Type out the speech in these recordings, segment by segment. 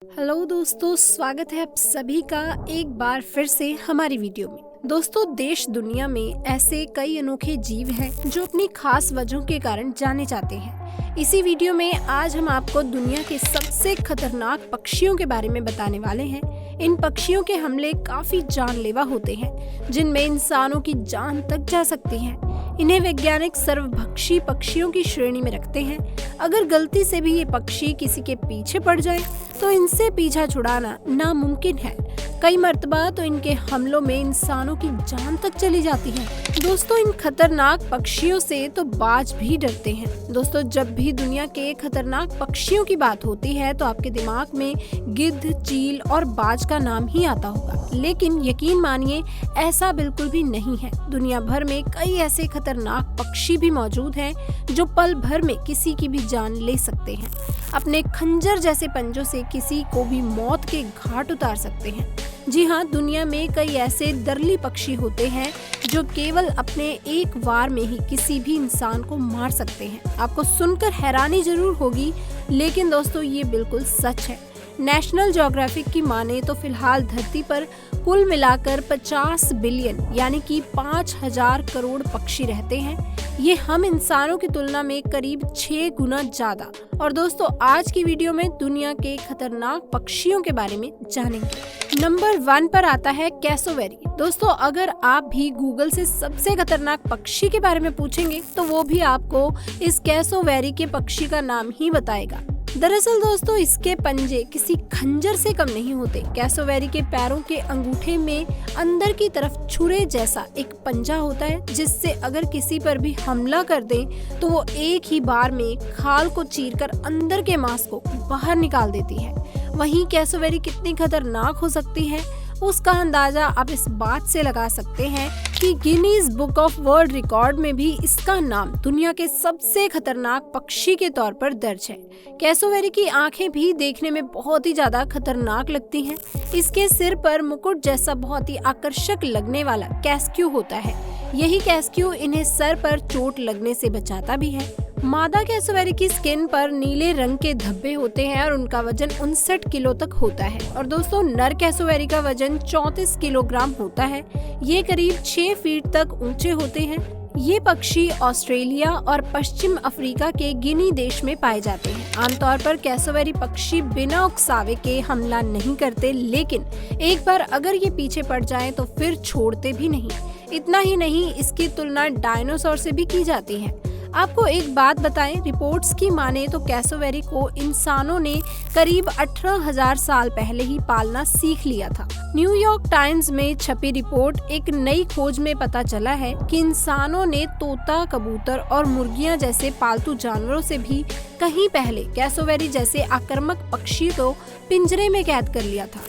Hello दोस्तों, स्वागत है आप सभी का एक बार फिर से हमारी वीडियो में। दोस्तों, देश दुनिया में ऐसे कई अनोखे जीव हैं जो अपनी खास वजहों के कारण जाने जाते हैं। इसी वीडियो में आज हम आपको दुनिया के सबसे खतरनाक पक्षियों के बारे में बताने वाले हैं। इन पक्षियों के हमले काफी जानलेवा होते हैं, जिनमें इंसानों की जान तक जा सकती है। इन्हें वैज्ञानिक सर्वभक्षी पक्षियों की श्रेणी में रखते हैं। अगर गलती से भी ये पक्षी किसी के पीछे पड़ जाए तो इनसे पीछा छुड़ाना नामुमकिन है। कई मर्तबा तो इनके हमलों में इंसानों की जान तक चली जाती है। दोस्तों, इन खतरनाक पक्षियों से तो बाज भी डरते हैं। दोस्तों, जब भी दुनिया के खतरनाक पक्षियों की बात होती है तो आपके दिमाग में गिद्ध, चील और बाज का नाम ही आता होगा, लेकिन यकीन मानिए ऐसा बिल्कुल भी नहीं है। दुनिया भर में कई ऐसे खतरनाक पक्षी भी मौजूद हैं जो पल भर में किसी की भी जान ले सकते हैं। अपने खंजर जैसे पंजों से किसी को भी मौत के घाट उतार सकते हैं। जी हाँ, दुनिया में कई ऐसे दरली पक्षी होते हैं जो केवल अपने एक वार में ही किसी भी इंसान को मार सकते हैं। आपको सुनकर हैरानी जरूर होगी, लेकिन दोस्तों ये बिल्कुल सच है। नेशनल ज्योग्राफिक की माने तो फिलहाल धरती पर कुल मिलाकर 50 बिलियन यानी कि 5000 करोड़ पक्षी रहते हैं। ये हम इंसानों की तुलना में करीब 6 गुना ज्यादा। और दोस्तों, आज की वीडियो में दुनिया के खतरनाक पक्षियों के बारे में जानेंगे। नंबर 1 पर आता है कैसोवेरी। दोस्तों, अगर आप भी गूगल से सबसे खतरनाक पक्षी के बारे में पूछेंगे तो वो भी आपको इस कैसोवेरी के पक्षी का नाम ही बताएगा। दरअसल दोस्तों, इसके पंजे किसी खंजर से कम नहीं होते। कैसोवेरी के पैरों के अंगूठे में अंदर की तरफ छुरे जैसा एक पंजा होता है, जिससे अगर किसी पर भी हमला कर दे तो वो एक ही बार में खाल को चीरकर अंदर के मांस को बाहर निकाल देती है। वहीं कैसोवेरी कितनी खतरनाक हो सकती है उसका अंदाजा आप इस बात से लगा सकते हैं कि Guinness book of world record में भी इसका नाम दुनिया के सबसे खतरनाक पक्षी के तौर पर दर्ज है। कैसोवेरी की आंखें भी देखने में बहुत ही ज्यादा खतरनाक लगती हैं। इसके सिर पर मुकुट जैसा बहुत ही आकर्षक लगने वाला कैस्क्यू होता है। यही कैस्क्यू इन्हें सर पर चोट लगने से बचाता भी है। मादा कैसोवेरी की स्किन पर नीले रंग के धब्बे होते हैं और उनका वजन 59 किलो तक होता है। और दोस्तों, नर कैसोवेरी का वजन 34 किलोग्राम होता है। ये करीब 6 फीट तक ऊंचे होते हैं। ये पक्षी ऑस्ट्रेलिया और पश्चिम अफ्रीका के गिनी देश में पाए जाते हैं। आमतौर पर कैसोवेरी पक्षी बिना उकसावे के हमला नहीं करते, लेकिन एक बार अगर ये पीछे पड़ जाएं तो फिर छोड़ते भी नहीं। इतना ही नहीं, इसकी तुलना डायनासोर से भी की जाती है। आपको एक बात बताएं, रिपोर्ट्स की माने तो कैसोवेरी को इंसानों ने करीब 18,000 साल पहले ही पालना सीख लिया था। न्यूयॉर्क टाइम्स में छपी रिपोर्ट एक नई खोज में पता चला है कि इंसानों ने तोता, कबूतर और मुर्गियां जैसे पालतू जानवरों से भी कहीं पहले कैसोवेरी जैसे आक्रामक पक्षी को पिंजरे में कैद कर लिया था।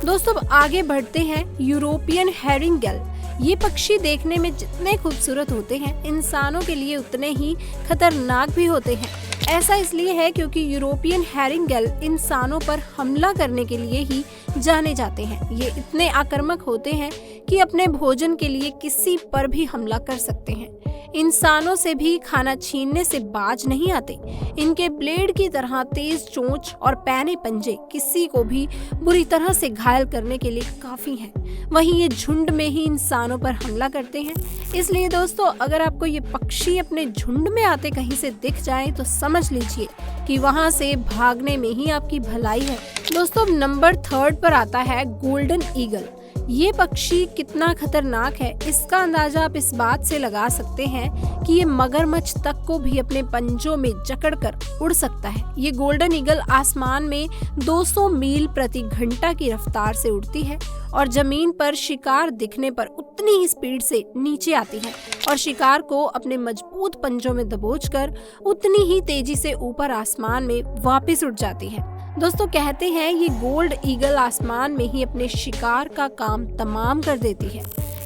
दोस्तों, अब आगे बढ़ते हैं। यूरोपियन हेरिंगेल। ये पक्षी देखने में जितने खूबसूरत होते हैं, इंसानों के लिए उतने ही खतरनाक भी होते हैं। ऐसा इसलिए है क्योंकि यूरोपियन हेरिंगेल इंसानों पर हमला करने के लिए ही जाने जाते हैं। ये इतने आक्रामक होते हैं कि अपने भोजन के लिए किसी पर भी हमला कर सकते हैं। इंसानों से भी खाना छीनने से बाज नहीं आते। इनके ब्लेड की तरह तेज चोंच और पैने पंजे किसी को भी बुरी तरह से घायल करने के लिए काफी हैं। वहीं ये झुंड में ही इंसानों पर हमला करते हैं। इसलिए दोस्तों, अगर आपको ये पक्षी अपने झुंड में आते कहीं से दिख जाए तो समझ लीजिए कि वहां से भागने में ही आपकी भलाई है। दोस्तों, नंबर 3 पर आता है गोल्डन ईगल। ये पक्षी कितना खतरनाक है इसका अंदाजा आप इस बात से लगा सकते हैं कि ये मगरमच्छ तक को भी अपने पंजों में जकड़कर उड़ सकता है। ये गोल्डन ईगल आसमान में 200 मील प्रति घंटा की रफ्तार से उड़ती है और जमीन पर शिकार दिखने पर उतनी ही स्पीड से नीचे आती है और शिकार को अपने मजबूत पंजों में दबोचकर उतनी ही तेजी से ऊपर आसमान में वापस उड़ जाती है। दोस्तों, कहते हैं ये गोल्ड ईगल आसमान में ही अपने शिकार का काम तमाम कर देती है।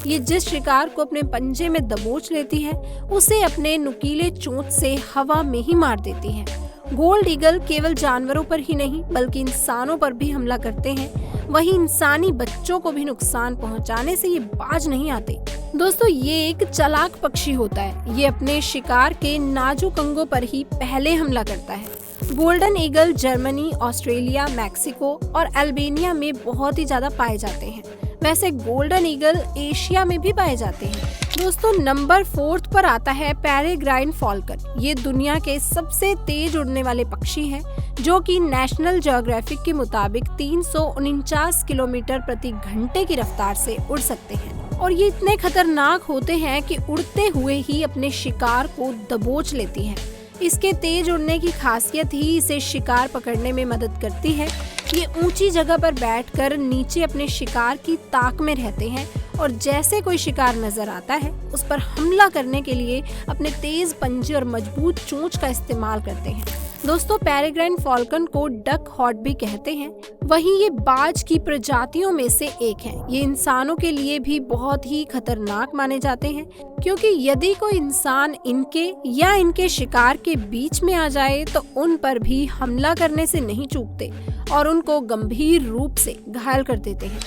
ये जिस शिकार को अपने पंजे में दबोच लेती है उसे अपने नुकीले चोंच से हवा में ही मार देती है। गोल्ड ईगल केवल जानवरों पर ही नहीं बल्कि इंसानों पर भी हमला करते हैं। वहीं इंसानी बच्चों को भी नुकसान पहुंचाने से ये बाज नहीं आते। दोस्तों, ये एक चालाक पक्षी होता है। ये अपने शिकार के नाजुक अंगों पर ही पहले हमला करता है। Golden eagle Germany, Australia, Mexico और अल्बानिया में बहुत ही ज्यादा पाए जाते हैं। वैसे गोल्डन ईगल एशिया में भी पाए जाते हैं। दोस्तों नंबर 4 पर आता है पेरेग्राइन फॉल्कन। ये दुनिया के सबसे तेज उड़ने वाले पक्षी हैं, जो कि नेशनल ज्योग्राफिक के मुताबिक 349 किलोमीटर प्रति घंटे की रफ्तार से उड़ सकते हैं। और ये इतने खतरनाक होते हैं कि उड़ते हुए ही अपने शिकार को दबोच लेती हैं। इसके तेज उड़ने की खासियत ही इसे शिकार पकड़ने में मदद करती है। ये ऊंची जगह पर बैठकर नीचे अपने शिकार की ताक में रहते हैं और जैसे कोई शिकार नजर आता है उस पर हमला करने के लिए अपने तेज पंजे और मजबूत चोंच का इस्तेमाल करते हैं। दोस्तों पेरेग्राइन फॉल्कन को डक हॉट भी कहते हैं। वहीं ये बाज की प्रजातियों में से एक है। ये इंसानों के लिए भी बहुत ही खतरनाक माने जाते हैं, क्योंकि यदि कोई इंसान इनके या इनके शिकार के बीच में आ जाए तो उन पर भी हमला करने से नहीं चूकते और उनको गंभीर रूप से घायल कर देते हैं।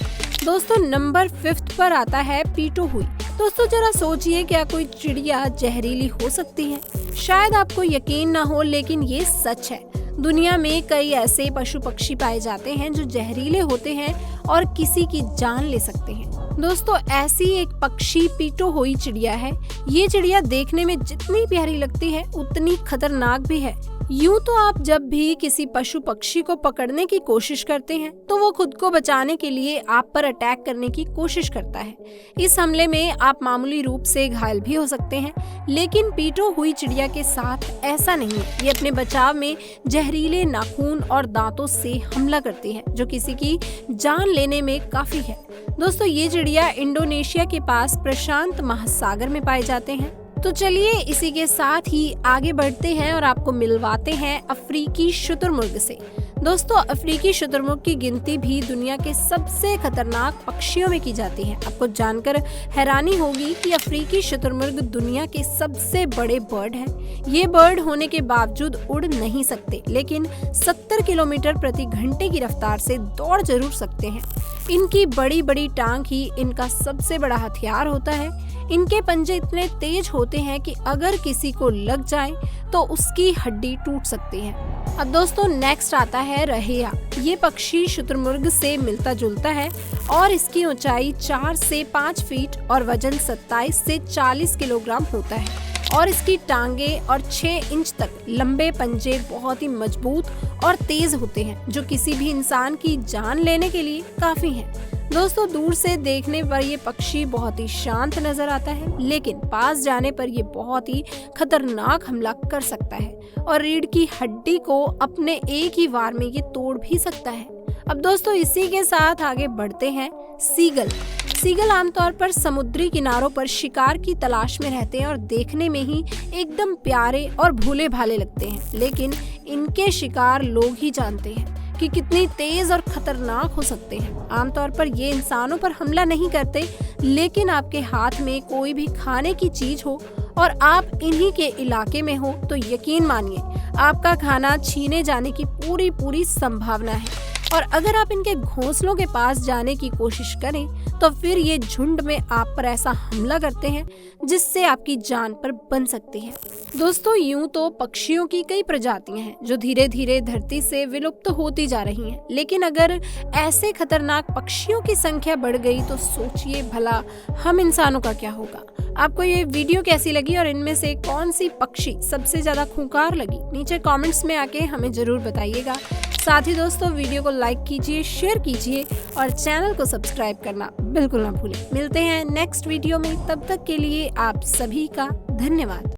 दोस्तों नंबर 5 पर आता है पीटोहुई। दोस्तों जरा सोचिए, क्या कोई चिड़िया जहरीली हो सकती है? शायद आपको यकीन ना हो, लेकिन ये सच है। दुनिया में कई ऐसे पशु पक्षी पाए जाते हैं जो जहरीले होते हैं और किसी की जान ले सकते हैं। दोस्तों ऐसी एक पक्षी पीटोहुई चिड़िया है। ये चिड़िया देखने में जितनी प्यारी लगती है उतनी खतरनाक भी है। यूं तो आप जब भी किसी पशु पक्षी को पकड़ने की कोशिश करते हैं तो वो खुद को बचाने के लिए आप पर अटैक करने की कोशिश करता है। इस हमले में आप मामूली रूप से घायल भी हो सकते हैं, लेकिन पीटोहुई चिड़िया के साथ ऐसा नहीं है। ये अपने बचाव में जहरीले नाखून और दांतों से हमला करती है, जो किसी की जान लेने में काफी है। दोस्तों ये चिड़िया इंडोनेशिया के पास प्रशांत महासागर में पाए जाते हैं। तो चलिए इसी के साथ ही आगे बढ़ते हैं और आपको मिलवाते हैं अफ्रीकी शुतुरमुर्ग से। दोस्तों अफ्रीकी शुतुरमुर्ग की गिनती भी दुनिया के सबसे खतरनाक पक्षियों में की जाती है। आपको जानकर हैरानी होगी कि अफ्रीकी शुतुरमुर्ग दुनिया के सबसे बड़े बर्ड हैं। ये बर्ड होने के बावजूद उड़ नहीं सकते, लेकिन 70 किलोमीटर प्रति घंटे की रफ्तार से दौड़ जरूर सकते हैं। इनकी बड़ी बड़ी टांग ही इनका सबसे बड़ा हथियार होता है। इनके पंजे इतने तेज होते हैं कि अगर किसी को लग जाए तो उसकी हड्डी टूट सकती है। अब दोस्तों नेक्स्ट आता है रहेया। ये पक्षी शुतुरमुर्ग से मिलता जुलता है और इसकी ऊंचाई 4 से 5 फीट और वजन 27 से 40 किलोग्राम होता है। और इसकी टांगे और 6 इंच तक लंबे पंजे बहुत ही मजबूत और तेज होते हैं, जो किसी भी इंसान की जान लेने के लिए काफी हैं। दोस्तों दूर से देखने पर ये पक्षी बहुत ही शांत नजर आता है, लेकिन पास जाने पर ये बहुत ही खतरनाक हमला कर सकता है और रीढ़ की हड्डी को अपने एक ही वार में ये तोड़ भी सकता है। अब दोस्तों इसी के साथ आगे बढ़ते हैं सीगल। सीगल आमतौर पर समुद्री किनारों पर शिकार की तलाश में रहते हैं और देखने में ही एकदम प्यारे और भोले भाले लगते हैं, लेकिन इनके शिकार लोग ही जानते हैं कि कितनी तेज और खतरनाक हो सकते हैं। आमतौर पर ये इंसानों पर हमला नहीं करते, लेकिन आपके हाथ में कोई भी खाने की चीज हो और आप इन्हीं के इलाके में हो तो यकीन मानिए आपका खाना छीने जाने की पूरी संभावना है। और अगर आप इनके घोंसलों के पास जाने की कोशिश करें तो फिर ये झुंड में आप पर ऐसा हमला करते हैं जिससे आपकी जान पर बन सकती है। दोस्तों यूं तो पक्षियों की कई प्रजातियां हैं जो धीरे धीरे धरती से विलुप्त होती जा रही हैं, लेकिन अगर ऐसे खतरनाक पक्षियों की संख्या बढ़ गई तो सोचिए भला हम इंसानों का क्या होगा। आपको ये वीडियो कैसी लगी और इनमें से कौन सी पक्षी सबसे ज्यादा खूंखार लगी, नीचे कमेंट्स में आके हमें जरूर बताइएगा। साथ ही दोस्तों वीडियो को लाइक कीजिए, शेयर कीजिए और चैनल को सब्सक्राइब करना बिल्कुल ना भूलें। मिलते हैं नेक्स्ट वीडियो में, तब तक के लिए आप सभी का धन्यवाद।